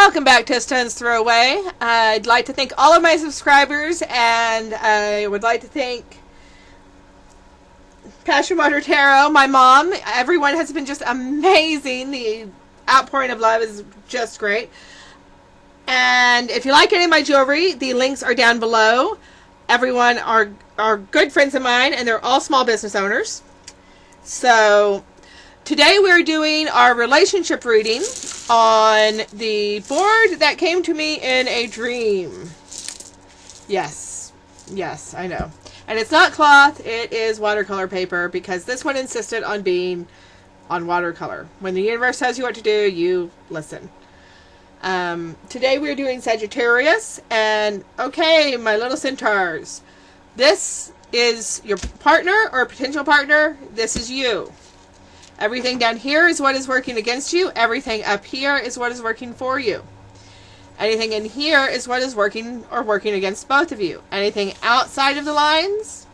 Welcome back to AStonesThrowAway. I'd like to thank all of my subscribers, and I would like to thank Passion Water Tarot, my mom. Everyone has been just amazing. The outpouring of love is just great. And if you like any of my jewelry, the links are down below. Everyone are good friends of mine, and they're all small business owners. So today we're doing our relationship reading on the board that came to me in a dream. Yes, I know. And it's not cloth, it is watercolor paper, because this one insisted on being on watercolor. When the universe tells you what to do, you listen. Today we're doing Sagittarius, and okay, my little centaurs, this is your partner or potential partner. This is you. Everything down here is what is working against you. Everything up here is what is working for you. Anything in here is what is working or working against both of you. Anything outside of the lines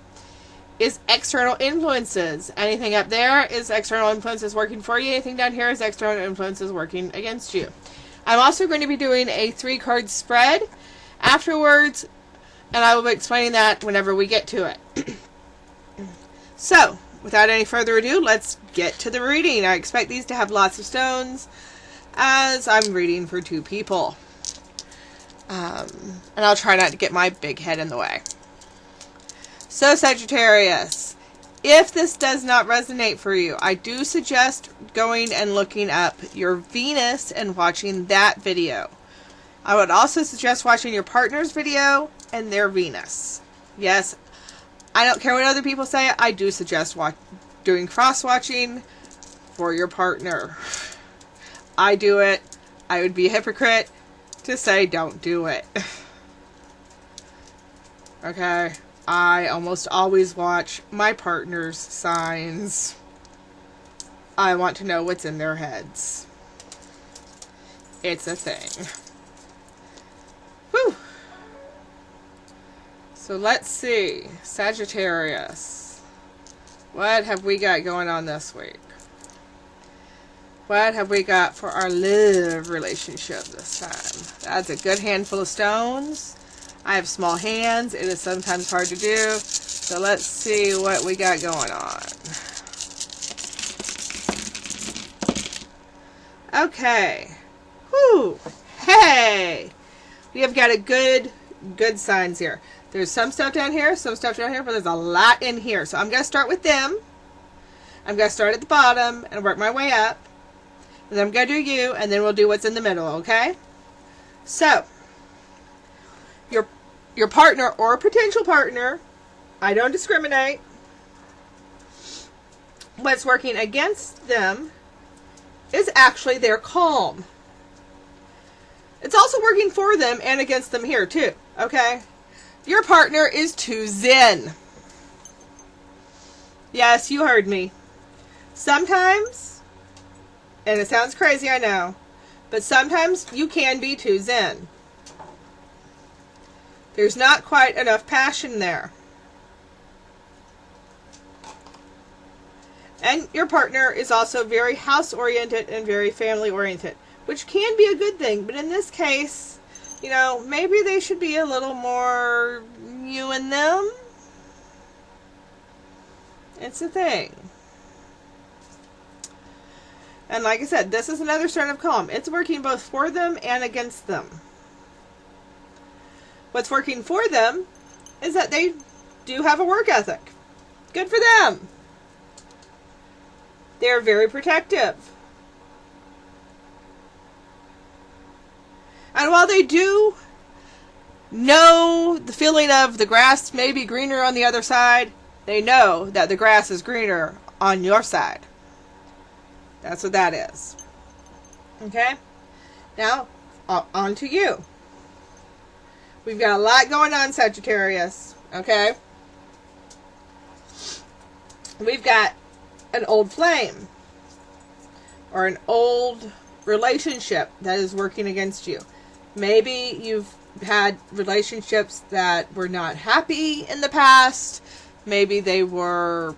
is external influences. Anything up there is external influences working for you. Anything down here is external influences working against you. I'm also going to be doing a 3-card spread afterwards, and I will be explaining that whenever we get to it. So, without any further ado, let's get to the reading. I expect these to have lots of stones, as I'm reading for 2 people. And I'll try not to get my big head in the way. So, Sagittarius, if this does not resonate for you, I do suggest going and looking up your Venus and watching that video. I would also suggest watching your partner's video and their Venus. Yes, I don't care what other people say. I do suggest doing cross-watching for your partner. I do it. I would be a hypocrite to say don't do it. Okay? I almost always watch my partner's signs. I want to know what's in their heads. It's a thing. Whew. So let's see. Sagittarius. What have we got going on this week? What have we got for our love relationship this time? That's a good handful of stones. I have small hands. It is sometimes hard to do. So let's see what we got going on. Okay. Whew. Hey! We have got a good signs here. There's some stuff down here, but there's a lot in here. So I'm going to start with them. I'm going to start at the bottom and work my way up. And then I'm going to do you, and then we'll do what's in the middle, okay? So, your partner or potential partner, I don't discriminate. What's working against them is actually their calm. It's also working for them and against them here too, okay? Your partner is too zen. Yes, you heard me. Sometimes, and it sounds crazy, I know, but sometimes you can be too zen. There's not quite enough passion there. And your partner is also very house-oriented and very family-oriented, which can be a good thing, but in this case, you know, maybe they should be a little more you and them. It's a thing. And like I said, this is another sign of calm. It's working both for them and against them. What's working for them is that they do have a work ethic. Good for them. They're very protective. And while they do know the feeling of the grass may be greener on the other side, they know that the grass is greener on your side. That's what that is. Okay? Now, on to you. We've got a lot going on, Sagittarius. Okay? We've got an old flame. Or an old relationship that is working against you. Maybe you've had relationships that were not happy in the past. Maybe they were,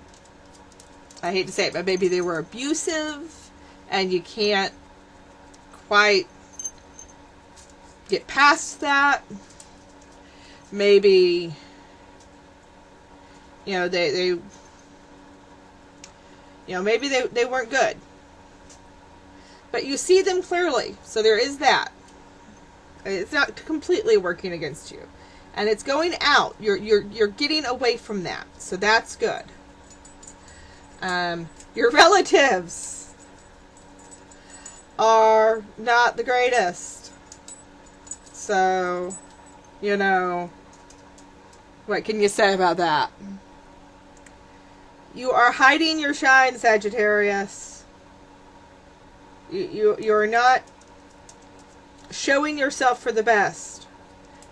I hate to say it, but maybe they were abusive, and you can't quite get past that. Maybe, you know, maybe they weren't good. But you see them clearly, so there is that. It's not completely working against you. And it's going out. You're getting away from that. So that's good. Your relatives are not the greatest. So, you know, what can you say about that? You are hiding your shine, Sagittarius. You're not showing yourself for the best.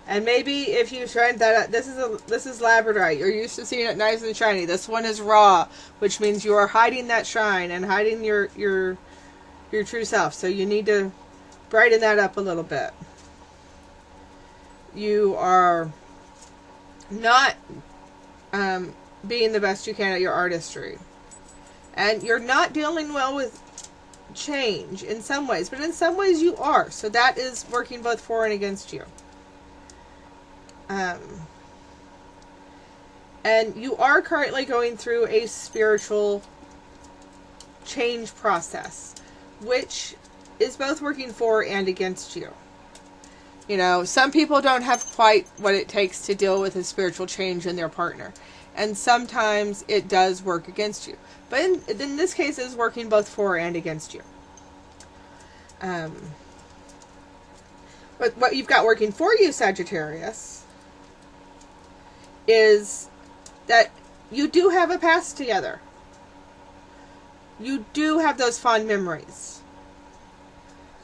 And maybe if you shine that, this is labradorite. You're used to seeing it nice and shiny. This one is raw, which means you are hiding that shine and hiding your true self. So you need to brighten that up a little bit. You are not being the best you can at your artistry. And you're not dealing well with change in some ways, but in some ways you are. So that is working both for and against you. And you are currently going through a spiritual change process, which is both working for and against you. You know, some people don't have quite what it takes to deal with a spiritual change in their partner. And sometimes it does work against you. But in this case, it's working both for and against you. But what you've got working for you, Sagittarius, is that you do have a past together. You do have those fond memories.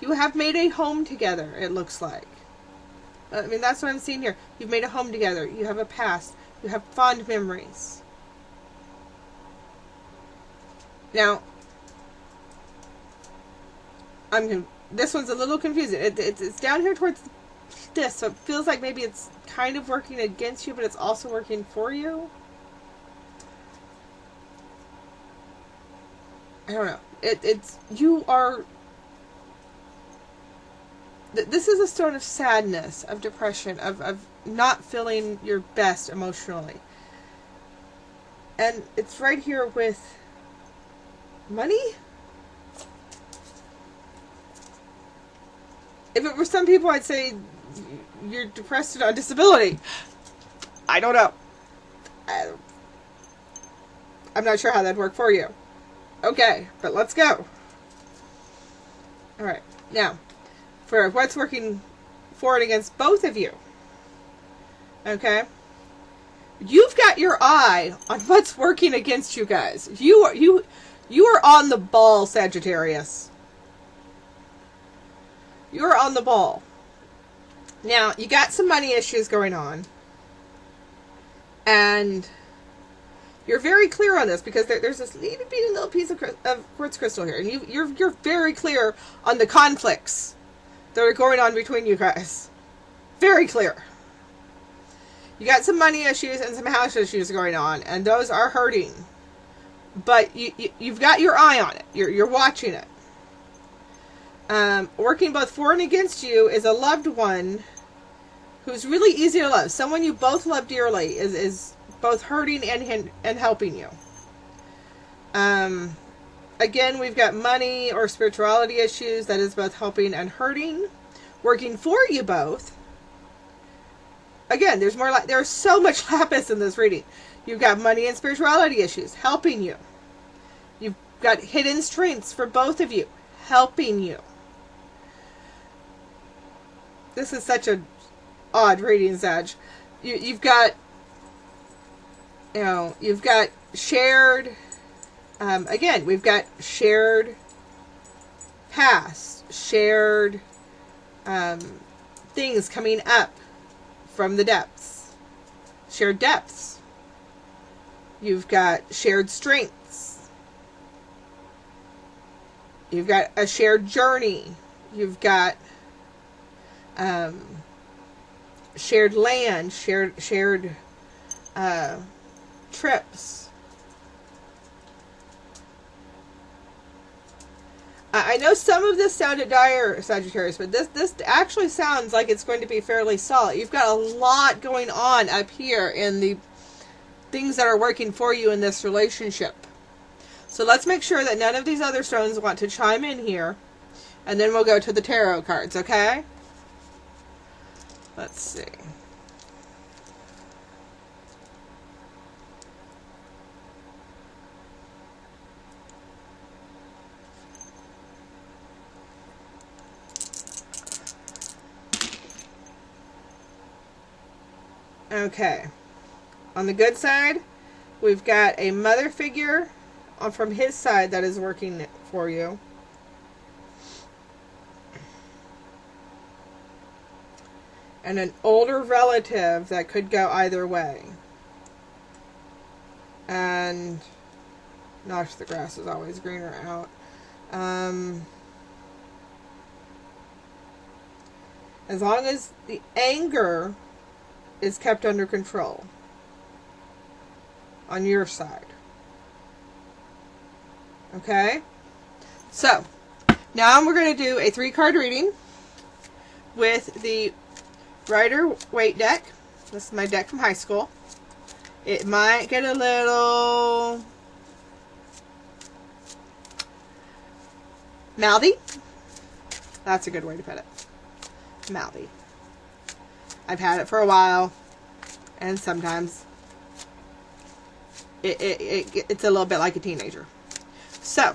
You have made a home together, it looks like. I mean, that's what I'm seeing here. You've made a home together. You have a past. You have fond memories. Now, this one's a little confusing. It's down here towards this, so it feels like maybe it's kind of working against you, but it's also working for you. I don't know. You are... This is a stone of sadness, of depression, of not feeling your best emotionally. And it's right here with money? If it were some people, I'd say you're depressed and on disability. I don't know. I'm not sure how that'd work for you. Okay, but let's go. Alright, now, for what's working for and against both of you. Okay? You've got your eye on what's working against you guys. You are on the ball, Sagittarius. You're on the ball. Now, you got some money issues going on. And you're very clear on this because there's this itty bitty little piece of quartz crystal here. And you're very clear on the conflicts that are going on between you guys. Very clear. You got some money issues and some house issues going on, and those are hurting. But you've got your eye on it. You're watching it. Working both for and against you is a loved one who's really easy to love. Someone you both love dearly is both hurting and helping you. Again, we've got money or spirituality issues that is both helping and hurting. Working for you both. Again, there's so much lapis in this reading. You've got money and spirituality issues helping you. You've got hidden strengths for both of you helping you. This is such an odd reading, Sag. You've got shared, again, we've got shared past, shared things coming up from the depths. Shared depths. You've got shared strengths. You've got a shared journey. You've got shared land, shared trips. I know some of this sounded dire, Sagittarius, but this actually sounds like it's going to be fairly solid. You've got a lot going on up here in the things that are working for you in this relationship. So let's make sure that none of these other stones want to chime in here. And then we'll go to the tarot cards, okay? Let's see. Okay. On the good side, we've got a mother figure from his side that is working for you. And an older relative that could go either way. And, gosh, the grass is always greener out. As long as the anger is kept under control on your side. Okay? So, now we're going to do a 3-card reading with the Rider-Waite deck. This is my deck from high school. It might get a little mouthy. That's a good way to put it. Mouthy. I've had it for a while, and sometimes it's a little bit like a teenager. So,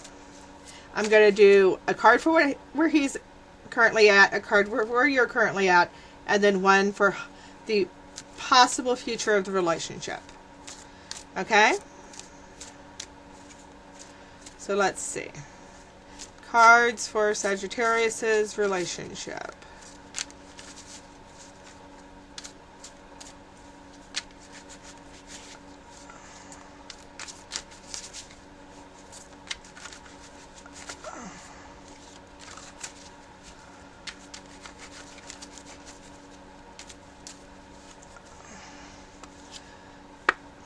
I'm going to do a card for where he's currently at, a card where you're currently at, and then one for the possible future of the relationship. Okay? So let's see. Cards for Sagittarius's relationship.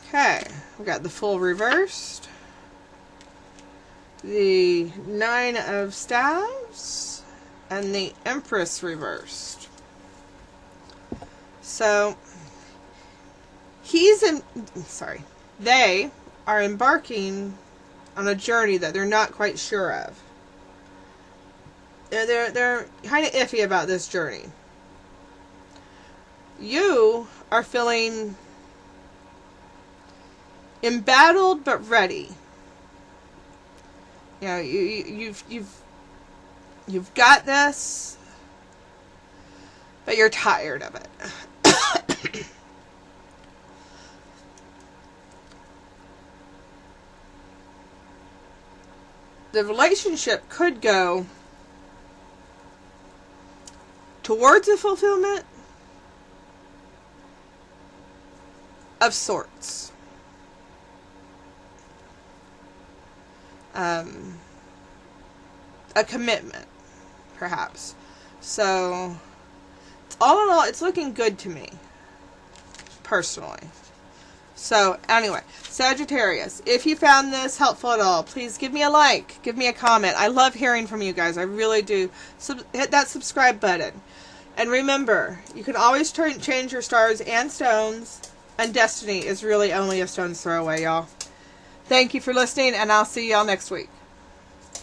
Okay, we got the Fool reversed, the 9 of Staves, and the Empress reversed. So, they are embarking on a journey that they're not quite sure of. They're kind of iffy about this journey. You are feeling embattled but ready. You know, you've got this, but you're tired of it. The relationship could go towards a fulfillment of sorts. A commitment, perhaps. So, all in all, it's looking good to me, personally. So, anyway, Sagittarius, if you found this helpful at all, please give me a like, give me a comment. I love hearing from you guys. I really do. Hit that subscribe button. And remember, you can always change your stars and stones, and destiny is really only a stone's throw away, y'all. Thank you for listening, and I'll see y'all next week.